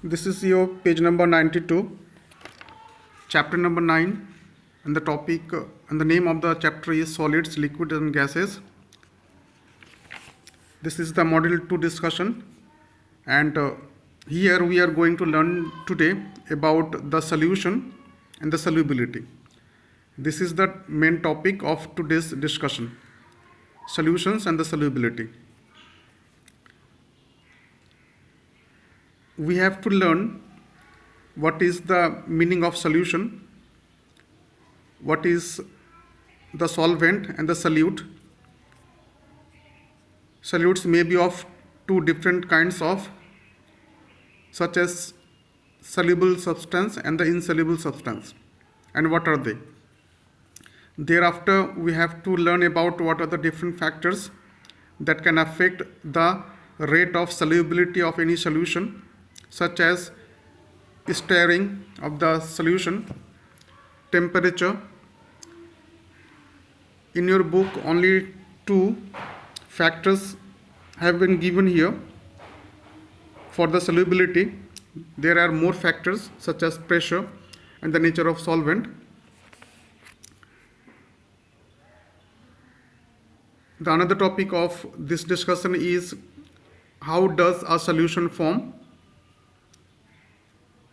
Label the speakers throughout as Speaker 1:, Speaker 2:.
Speaker 1: This is your page number 92, chapter number 9, and the topic and the name of the chapter is solids, liquids and gases. This is the module 2 discussion, and here we are going to learn today about the solution and the solubility. This is the main topic of today's discussion, solutions and the solubility. We have to learn what is the meaning of solution, what is the solvent and the solute. Solutes may be of two different kinds of, such as soluble substance and the insoluble substance. And what are they? Thereafter, we have to learn about what are the different factors that can affect the rate of solubility of any solution, such as stirring of the solution, temperature. In your book, only two factors have been given here for the solubility. There are more factors such as pressure and the nature of solvent. The another topic of this discussion is how does a solution form?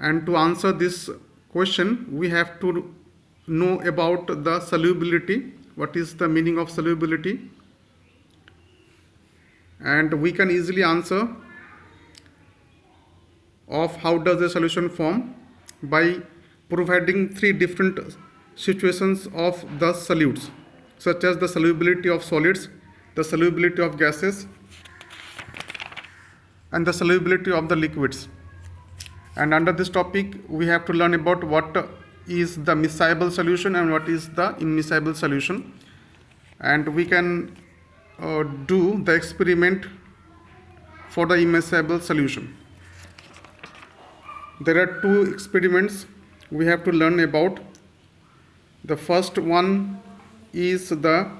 Speaker 1: And to answer this question, we have to know about the solubility. What is the meaning of solubility? And we can easily answer of how does a solution form by providing three different situations of the solutes, such as the solubility of solids, the solubility of gases, and the solubility of the liquids. And under this topic, we have to learn about what is the miscible solution and what is the immiscible solution. And we can do the experiment for the immiscible solution. There are two experiments we have to learn about. The first one is the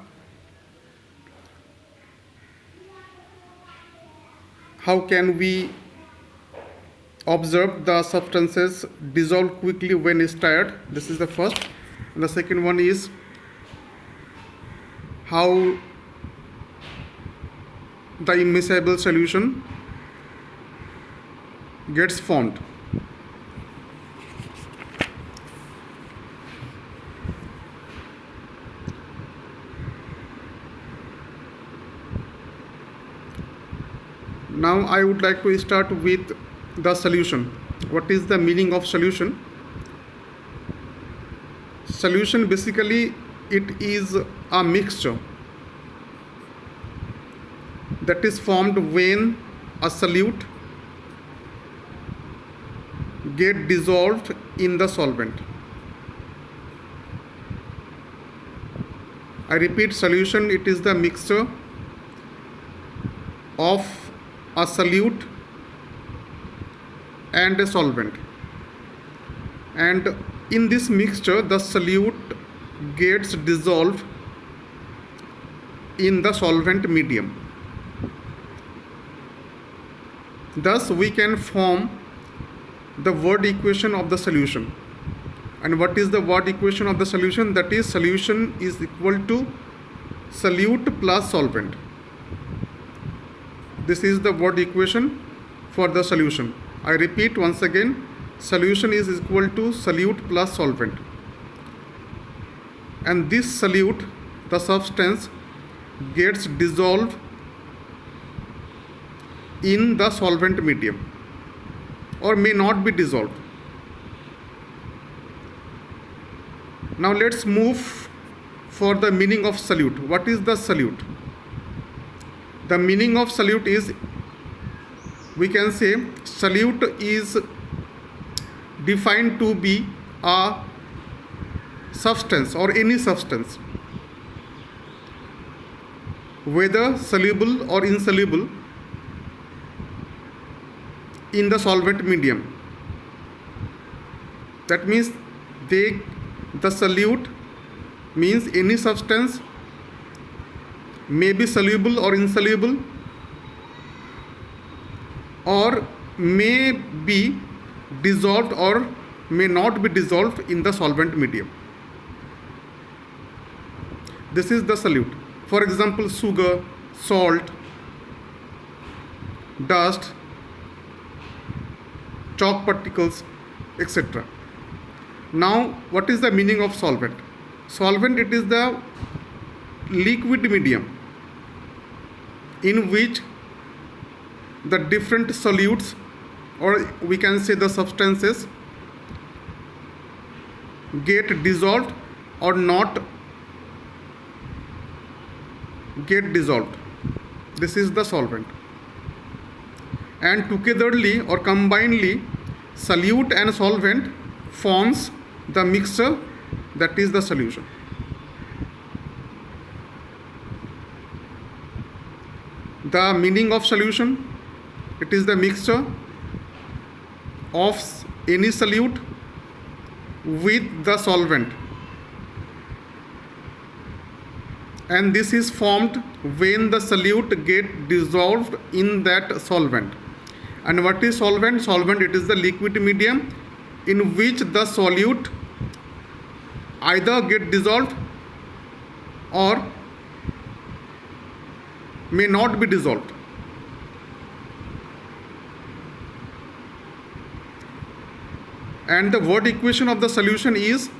Speaker 1: how can we observe the substances dissolve quickly when stirred. This is the first. And the second one is how the immiscible solution gets formed. Now I would like to start with the solution. What is the meaning of solution? Solution, basically it is a mixture that is formed when a solute get dissolved in the solvent. I repeat, solution, it is the mixture of a solute and a solvent, and in this mixture the solute gets dissolved in the solvent medium. Thus we can form the word equation of the solution. And what is the word equation of the solution? That is, solution is equal to solute plus solvent. This is the word equation for the solution. I repeat once again, solution is equal to solute plus solvent. And this solute, the substance, gets dissolved in the solvent medium or may not be dissolved. Now let's move for the meaning of solute. What is the solute? The meaning of solute is, we can say, solute is defined to be a substance or any substance, whether soluble or insoluble, in the solvent medium. That means the solute means any substance may be soluble or insoluble, or may be dissolved or may not be dissolved in the solvent medium. This is the solute. For example, sugar, salt, dust, chalk particles, etc. Now, what is the meaning of solvent? Solvent, it is the liquid medium in which the different solutes, or we can say the substances, get dissolved or not get dissolved. This is the solvent. And togetherly or combinedly, solute and solvent forms the mixture, that is the solution. The meaning of solution, it is the mixture of any solute with the solvent, and this is formed when the solute get dissolved in that solvent. And what is solvent? Solvent, it is the liquid medium in which the solute either get dissolved or may not be dissolved. And the word equation of the solution is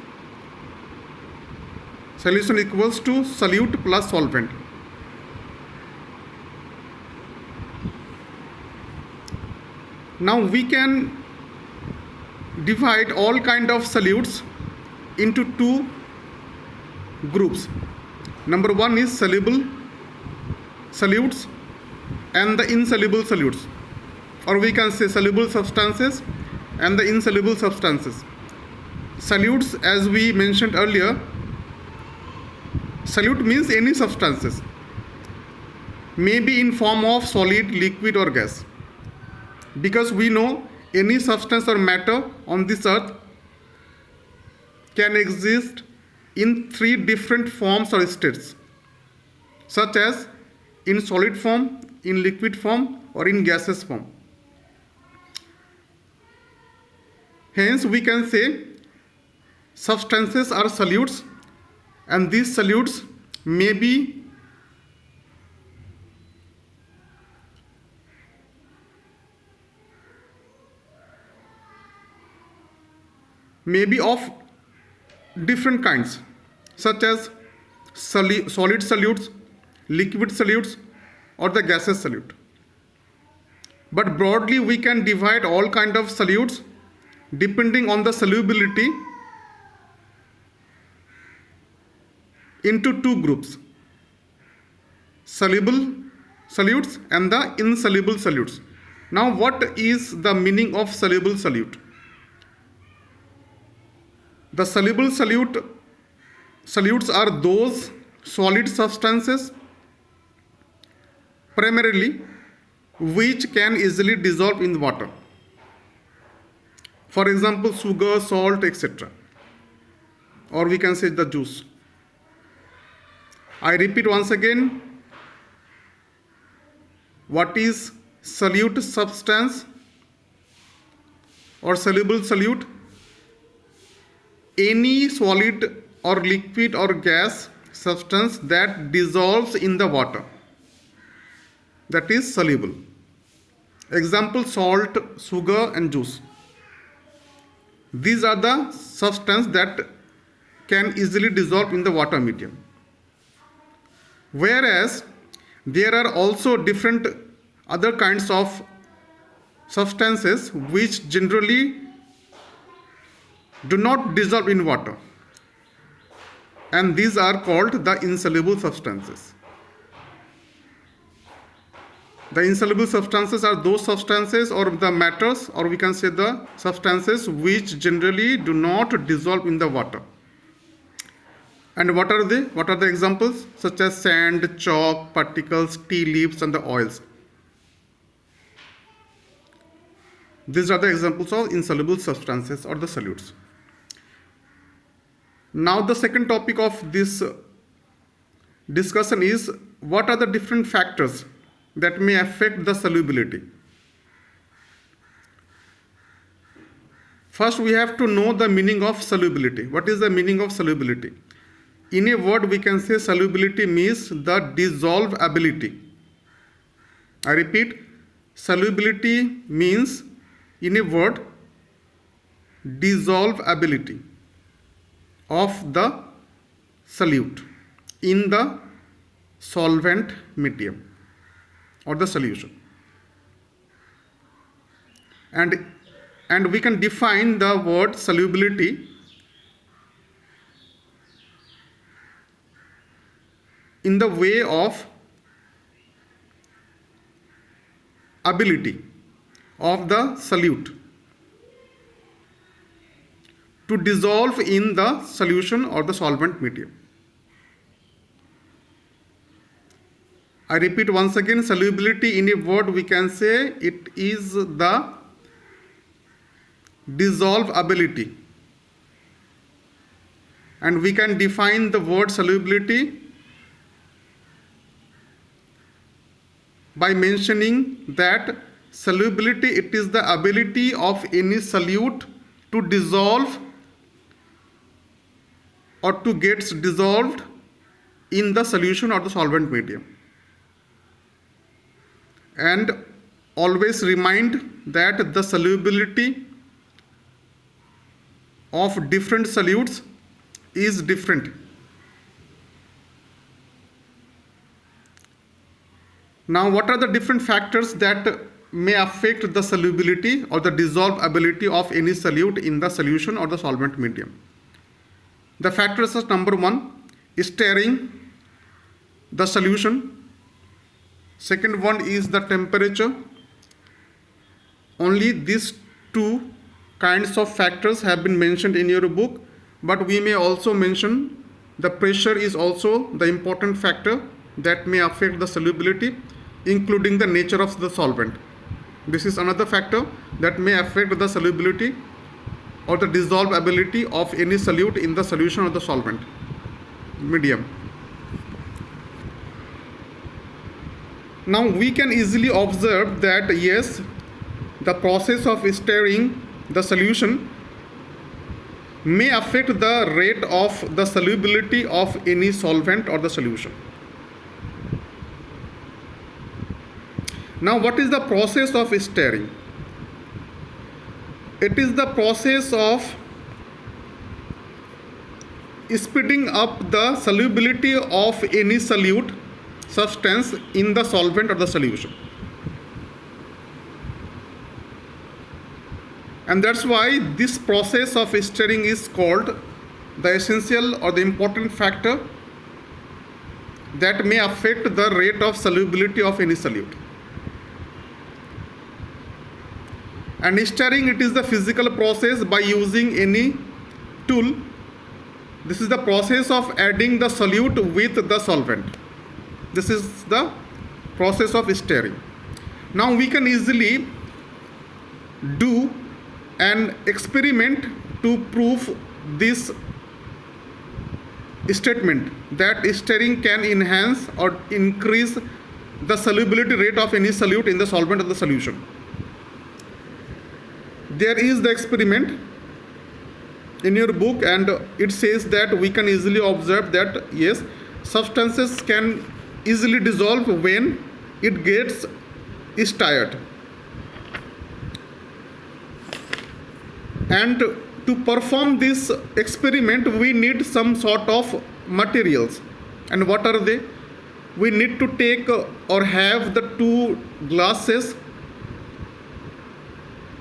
Speaker 1: solution equals to solute plus solvent. Now we can divide all kind of solutes into two groups. Number one is soluble solutes and the insoluble solutes, or we can say soluble substances and the insoluble substances. Solutes, as we mentioned earlier, solute means any substances, may be in form of solid, liquid or gas, because we know any substance or matter on this earth can exist in three different forms or states, such as in solid form, in liquid form or in gaseous form. Hence we can say substances are solutes, and these solutes may be of different kinds, such as solid solutes, liquid solutes or the gaseous solute. But broadly we can divide all kind of solutes depending on the solubility into two groups: soluble solutes and the insoluble solutes. Now what is the meaning of soluble solute? The soluble solutes are those solid substances primarily which can easily dissolve in water. For example, sugar, salt, etc. Or we can say the juice. I repeat once again, what is solute substance or soluble solute? Any solid or liquid or gas substance that dissolves in the water, that is soluble. Example, salt, sugar and juice. These are the substances that can easily dissolve in the water medium. Whereas there are also different other kinds of substances which generally do not dissolve in water, and these are called the insoluble substances. The insoluble substances are those substances or the matters, or we can say the substances which generally do not dissolve in the water. And what are they? What are the examples? Such as sand, chalk, particles, tea leaves and the oils. These are the examples of insoluble substances or the solutes. Now the second topic of this discussion is what are the different factors that may affect the solubility. First, we have to know the meaning of solubility. What is the meaning of solubility? In a word, we can say solubility means the dissolvability. I repeat, solubility means, in a word, dissolvability of the solute in the solvent medium or the solution. And we can define the word solubility in the way of ability of the solute to dissolve in the solution or the solvent medium. I repeat once again, solubility in a word we can say it is the dissolvability, and we can define the word solubility by mentioning that solubility, it is the ability of any solute to dissolve or to get dissolved in the solution or the solvent medium. And always remind that the solubility of different solutes is different. Now, what are the different factors that may affect the solubility or the dissolvability of any solute in the solution or the solvent medium? The factors are: number one, stirring the solution. Second one is the temperature. Only these two kinds of factors have been mentioned in your book, but we may also mention the pressure is also the important factor that may affect the solubility, including the nature of the solvent. This is another factor that may affect the solubility or the dissolvability of any solute in the solution or the solvent medium. Now we can easily observe that yes, the process of stirring the solution may affect the rate of the solubility of any solvent or the solution. Now, what is the process of stirring? It is the process of speeding up the solubility of any solute substance in the solvent or the solution. And that's why this process of stirring is called the essential or the important factor that may affect the rate of solubility of any solute. And stirring, it is the physical process by using any tool. This is the process of adding the solute with the solvent. This is the process of stirring. Now we can easily do an experiment to prove this statement that stirring can enhance or increase the solubility rate of any solute in the solvent or the solution. There is the experiment in your book, and it says that we can easily observe that yes, substances can easily dissolve when it gets stirred. And to perform this experiment, we need some sort of materials. And what are they? We need to take or have the two glasses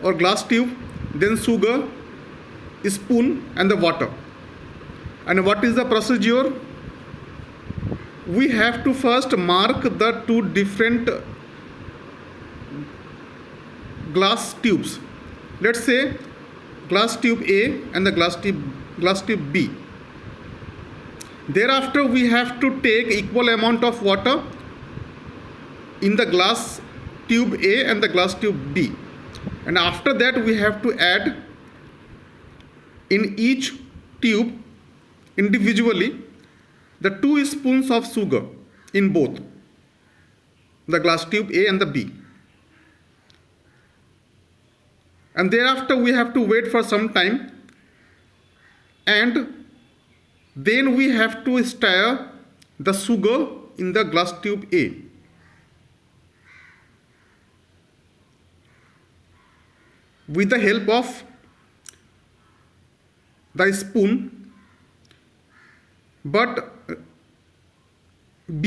Speaker 1: or glass tube, then sugar, spoon, and the water. And what is the procedure? We have to first mark the two different glass tubes. Let's say glass tube A and the glass tube B. Thereafter, we have to take equal amount of water in the glass tube A and the glass tube B. And after that, we have to add in each tube individually the 2 spoons of sugar in both the glass tube A and the B. and thereafter we have to wait for some time, and then we have to stir the sugar in the glass tube A. With the help of the spoon, but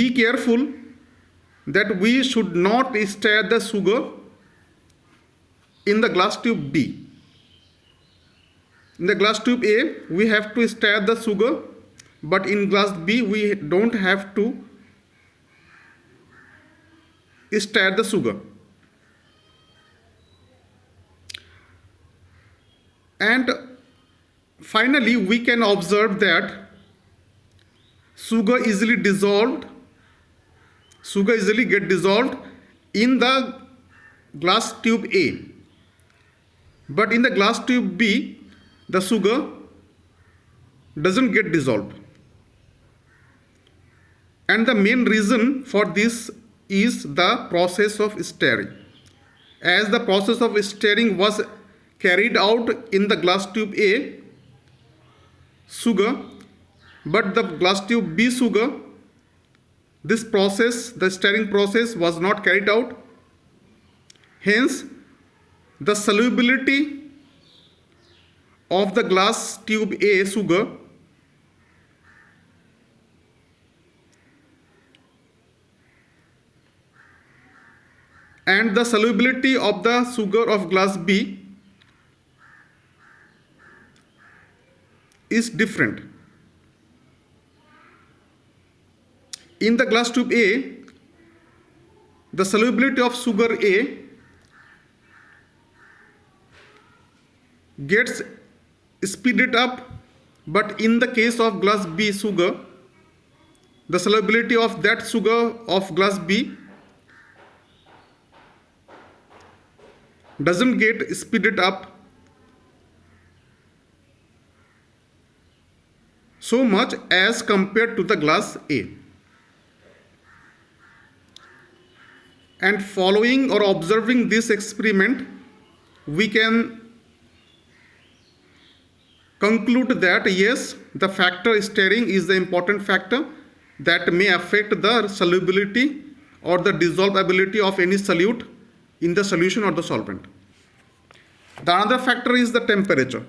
Speaker 1: be careful that we should not stir the sugar in the glass tube B. In the glass tube A, we have to stir the sugar, but in glass B, we don't have to stir the sugar. And finally, we can observe that sugar easily get dissolved in the glass tube A. But in the glass tube B, the sugar doesn't get dissolved. And the main reason for this is the process of stirring. As the process of stirring was carried out in the glass tube A sugar, but the glass tube B sugar, this process, the stirring process, was not carried out. Hence, the solubility of the glass tube A sugar and the solubility of the sugar of glass B is different. In the glass tube A, the solubility of sugar A gets speeded up, but in the case of glass B sugar, the solubility of that sugar of glass B doesn't get speeded up so much as compared to the glass A. And following or observing this experiment, we can conclude that yes, the factor stirring is the important factor that may affect the solubility or the dissolvability of any solute in the solution or the solvent. The another factor is the temperature.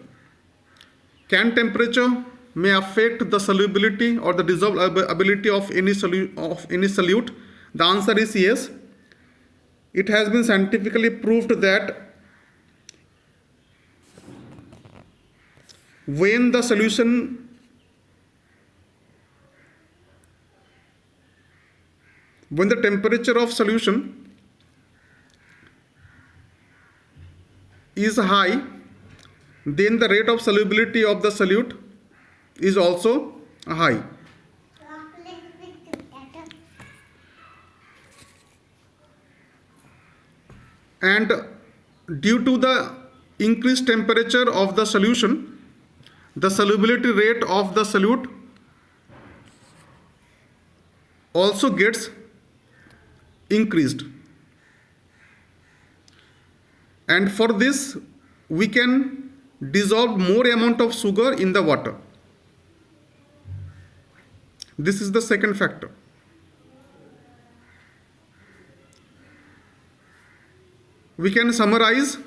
Speaker 1: Can temperature may affect the solubility or the dissolvability of any solute? The answer is yes. It has been scientifically proved that when the temperature of solution is high, then the rate of solubility of the solute is also high. And due to the increased temperature of the solution, the solubility rate of the solute also gets increased. And for this, we can dissolve more amount of sugar in the water. This is the second factor. We can summarize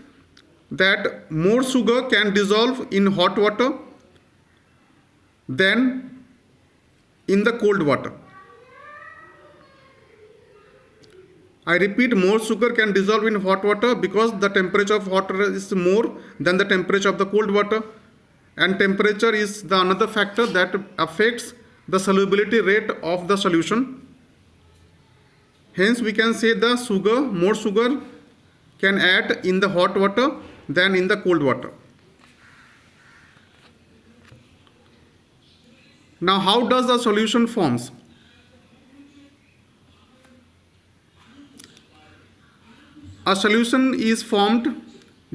Speaker 1: that more sugar can dissolve in hot water than in the cold water. I repeat, more sugar can dissolve in hot water because the temperature of hot water is more than the temperature of the cold water, and temperature is the another factor that affects the solubility rate of the solution. Hence, we can say more sugar can add in the hot water than in the cold water. Now, how does the solution forms? A solution is formed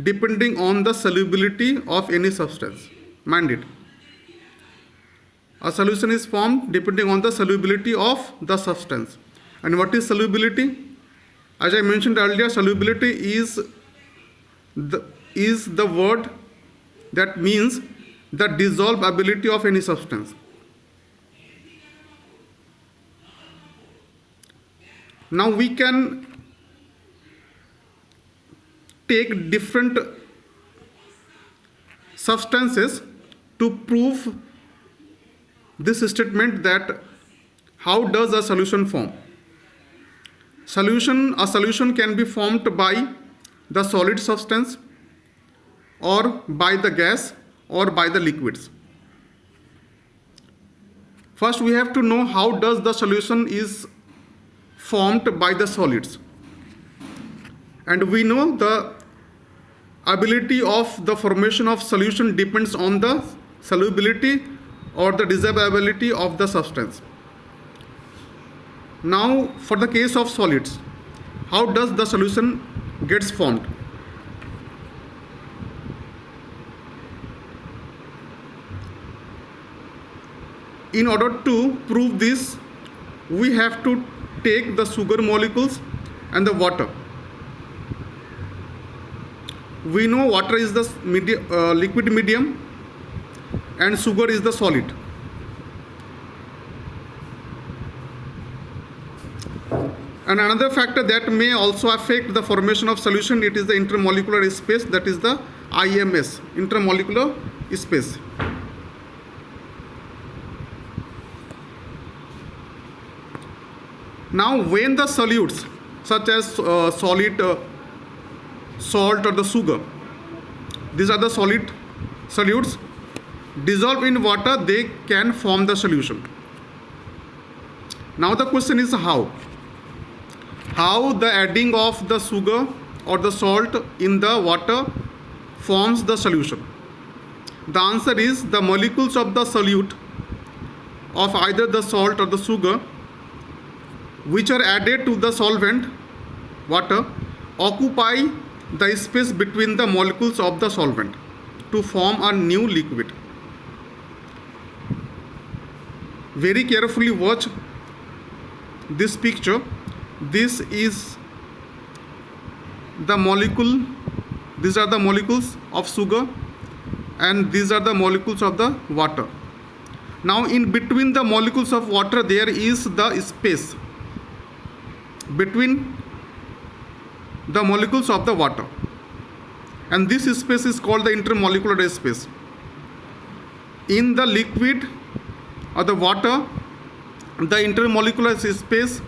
Speaker 1: depending on the solubility of any substance. Mind it. A solution is formed depending on the solubility of the substance. And what is solubility? As I mentioned earlier, solubility is is the word that means the dissolvability of any substance. Now we can take different substances to prove this statement that how does a solution form. A solution can be formed by the solid substance or by the gas or by the liquids. First we have to know how does the solution is formed by the solids. And we know the ability of the formation of solution depends on the solubility or the dissolvability of the substance. Now for the case of solids, how does the solution gets formed? In order to prove this, we have to take the sugar molecules and the water. We know water is the liquid medium and sugar is the solid. And another factor that may also affect the formation of solution, it is the intermolecular space, that is the IMS, intermolecular space. Now when the solutes such as solid salt or the sugar, these are the solid solutes, dissolve in water, they can form the solution. Now the question is how the adding of the sugar or the salt in the water forms the solution. The answer is the molecules of the solute of either the salt or the sugar which are added to the solvent water occupy the space between the molecules of the solvent to form a new liquid. Very carefully watch this picture. This is the molecule, these are the molecules of sugar and these are the molecules of the water. Now in between the molecules of water there is the space between the molecules of the water, and this space is called the intermolecular space. In the liquid or the water, the intermolecular space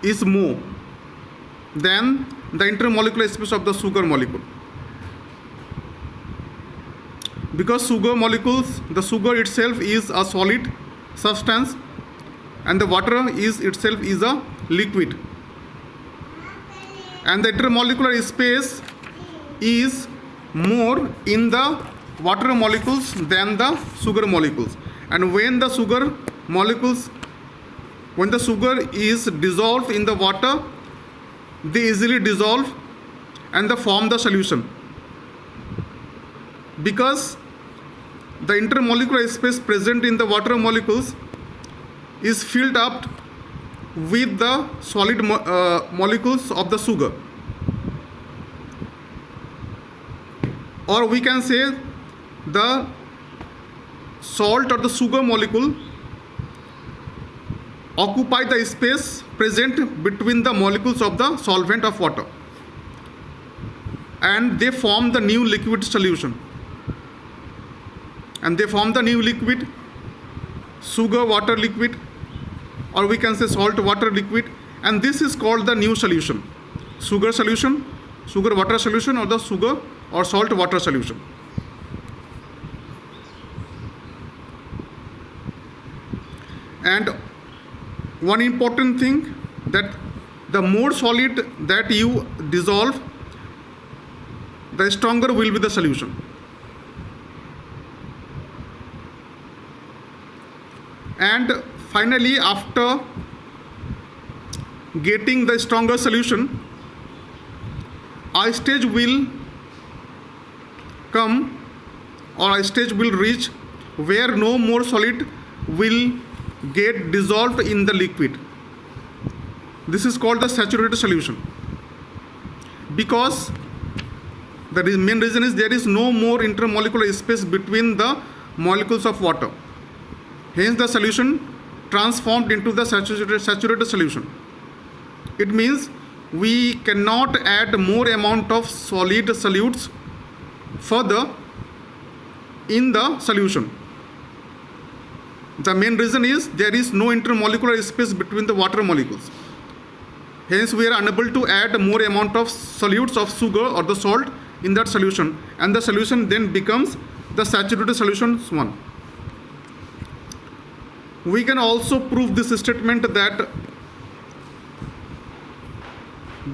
Speaker 1: is more than the intermolecular space of the sugar molecule, because sugar molecules, the sugar itself is a solid substance and the water is itself is a liquid, and the intermolecular space is more in the water molecules than the sugar molecules. And when the sugar is dissolved in the water, they easily dissolve and they form the solution, because the intermolecular space present in the water molecules is filled up with the solid molecules of the sugar, or we can say the salt or the sugar molecule occupy the space present between the molecules of the solvent of water and they form the new liquid solution, and they form the new liquid, sugar water liquid, or we can say salt water liquid, and this is called the new solution, sugar solution, sugar water solution, or the sugar or salt water solution. And one important thing, that the more solid that you dissolve, the stronger will be the solution. And finally, after getting the stronger solution, a stage will come, or a stage will reach where no more solid will get dissolved in the liquid. This is called the saturated solution, because main reason is there is no more intermolecular space between the molecules of water. Hence the solution transformed into the saturated solution. It means we cannot add more amount of solid solutes further in the solution. The main reason is there is no intermolecular space between the water molecules. Hence we are unable to add more amount of solutes of sugar or the salt in that solution, and the solution then becomes the saturated solution 1. We can also prove this statement that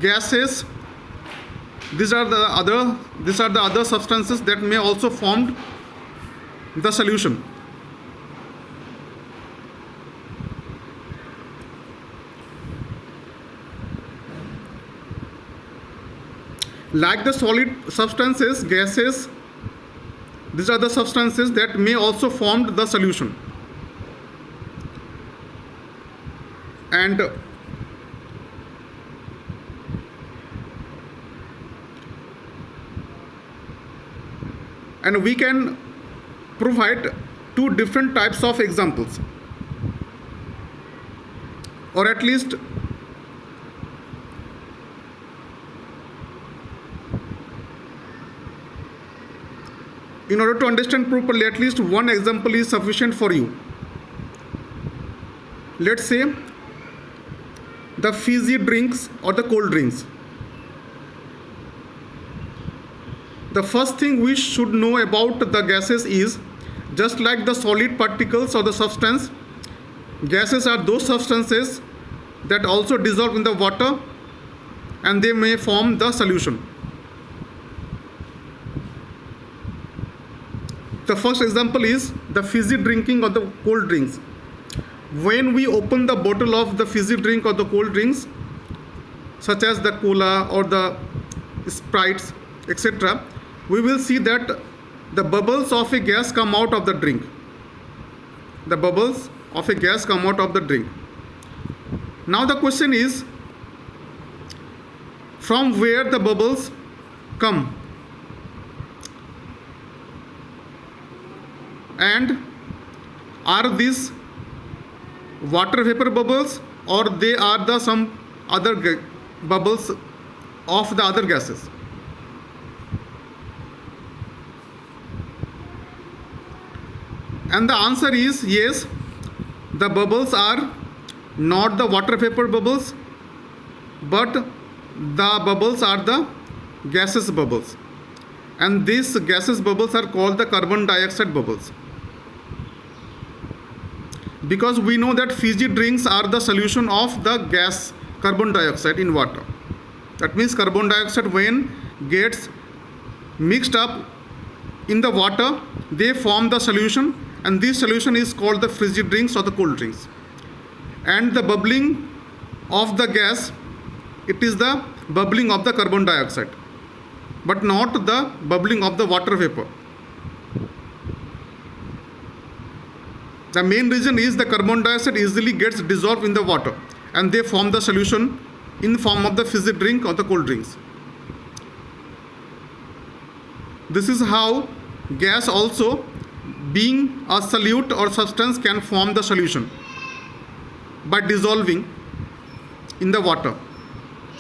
Speaker 1: gases, these are the other substances that may also form the solution. Like the solid substances, gases, these are the substances that may also form the solution. And we can provide 2 different types of examples, or at least in order to understand properly, at least one example is sufficient for you. Let's say the fizzy drinks or the cold drinks. The first thing we should know about the gases is, just like the solid particles or the substance, gases are those substances that also dissolve in the water and they may form the solution. The first example is the fizzy drinking or the cold drinks. When we open the bottle of the fizzy drink or the cold drinks, such as the cola or the Sprites, etc., we will see that the bubbles of a gas come out of the drink. The bubbles of a gas come out of the drink. Now the question is, from where the bubbles come? And are these water vapor bubbles, or they are the some other bubbles of the other gases? And the answer is yes, the bubbles are not the water vapor bubbles, but the bubbles are the gaseous bubbles. And these gaseous bubbles are called the carbon dioxide bubbles. Because we know that fizzy drinks are the solution of the gas carbon dioxide in water. That means carbon dioxide, when gets mixed up in the water, they form the solution, and this solution is called the fizzy drinks or the cold drinks. And the bubbling of the gas, it is the bubbling of the carbon dioxide, but not the bubbling of the water vapor. The main reason is the carbon dioxide easily gets dissolved in the water and they form the solution in form of the fizzy drink or the cold drinks. This is how gas also, being a solute or substance, can form the solution by dissolving in the water.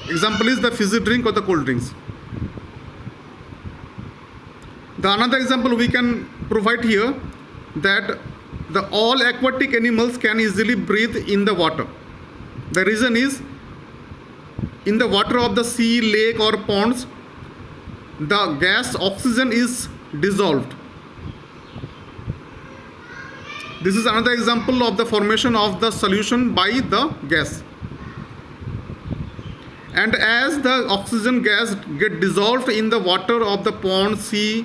Speaker 1: Example is the fizzy drink or the cold drinks. The another example we can provide here, that the all aquatic animals can easily breathe in the water. The reason is, in the water of the sea, lake or ponds, the gas oxygen is dissolved. This is another example of the formation of the solution by the gas. And as the oxygen gas get dissolved in the water of the pond, sea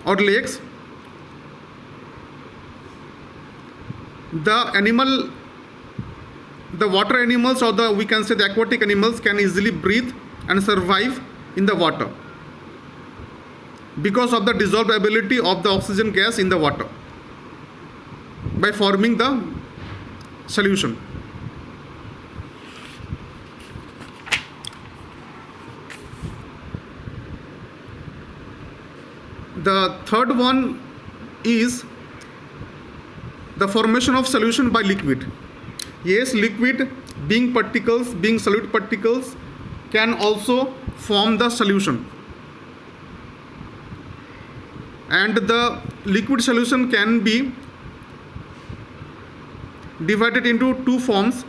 Speaker 1: or lakes, the water animals, or we can say the aquatic animals, can easily breathe and survive in the water because of the dissolvability of the oxygen gas in the water by forming the solution. The third one is the formation of solution by liquid. Yes, liquid being particles, being solid particles, can also form the solution. And the liquid solution can be divided into two forms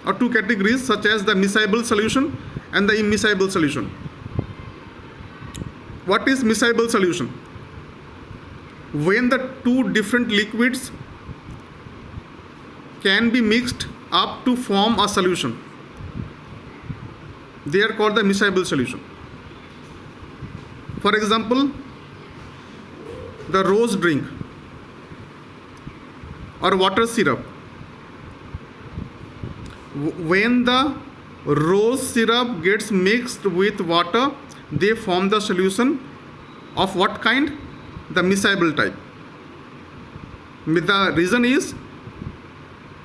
Speaker 1: or two categories, such as the miscible solution and the immiscible solution. What is miscible solution? When the two different liquids can be mixed up to form a solution, they are called the miscible solution. For example, the rose drink or water syrup. When the rose syrup gets mixed with water, they form the solution of what kind? The miscible type. The reason is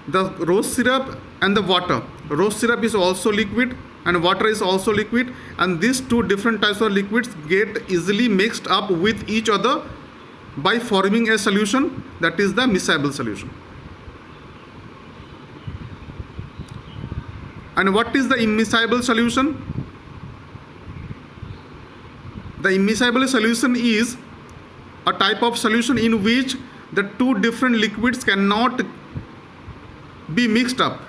Speaker 1: the rose syrup and the water. Rose syrup is also liquid and water is also liquid, and these two different types of liquids get easily mixed up with each other by forming a solution, that is the miscible solution. And what is the immiscible solution? The immiscible solution is a type of solution in which the two different liquids cannot be mixed up.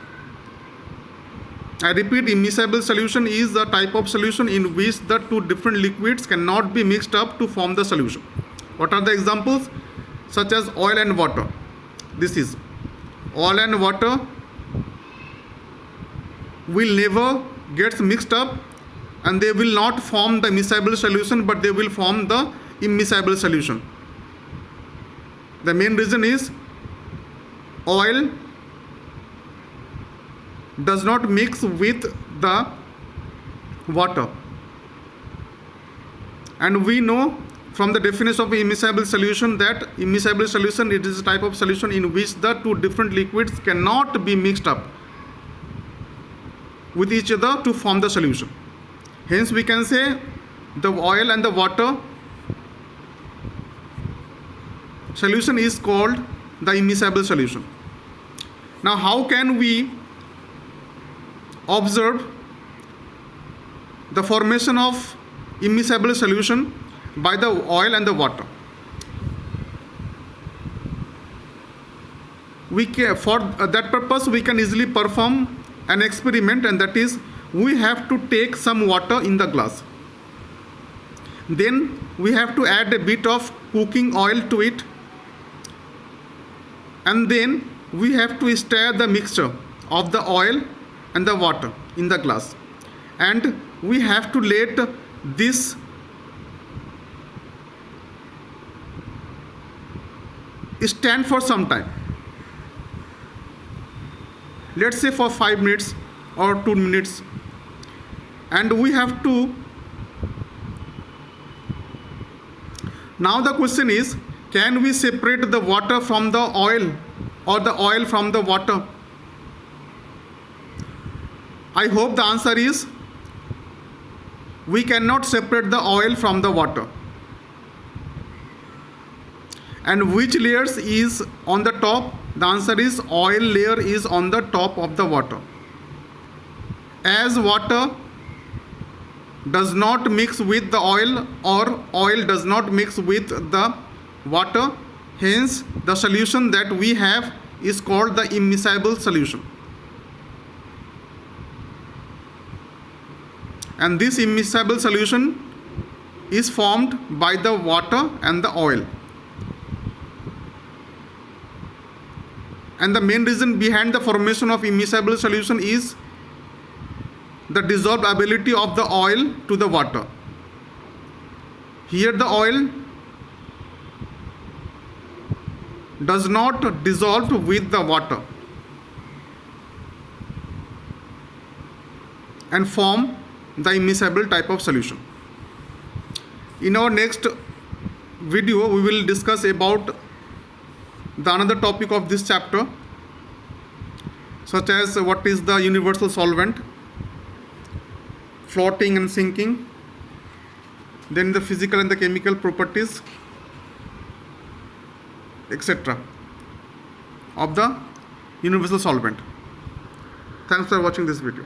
Speaker 1: I repeat, immiscible solution is a type of solution in which the two different liquids cannot be mixed up to form the solution. What are the examples? Such as oil and water. This is oil and water will never get mixed up, and they will not form the miscible solution, but they will form the immiscible solution. The main reason is oil does not mix with the water, and we know from the definition of immiscible solution that immiscible solution, it is a type of solution in which the two different liquids cannot be mixed up with each other to form the solution. Hence we can say the oil and the water solution is called the immiscible solution. Now how can we observe the formation of immiscible solution by the oil and the water? For that purpose we can easily perform an experiment, and that is, we have to take some water in the glass. Then we have to add a bit of cooking oil to it, and then we have to stir the mixture of the oil and the water in the glass, and we have to let this stand for some time. Let's say for 5 minutes or 2 minutes, and we have to. Now the question is, can we separate the water from the oil or the oil from the water? I hope the answer is we cannot separate the oil from the water. And which layers is on the top? The answer is oil layer is on the top of the water. As water does not mix with the oil, or oil does not mix with the water, hence the solution that we have is called the immiscible solution. And this immiscible solution is formed by the water and the oil. And the main reason behind the formation of immiscible solution is the dissolvability of the oil to the water. Here the oil does not dissolve with the water and form the immiscible type of solution. In our next video, we will discuss about the another topic of this chapter, such as what is the universal solvent, floating and sinking, then the physical and the chemical properties, etc. of the universal solvent. Thanks for watching this video.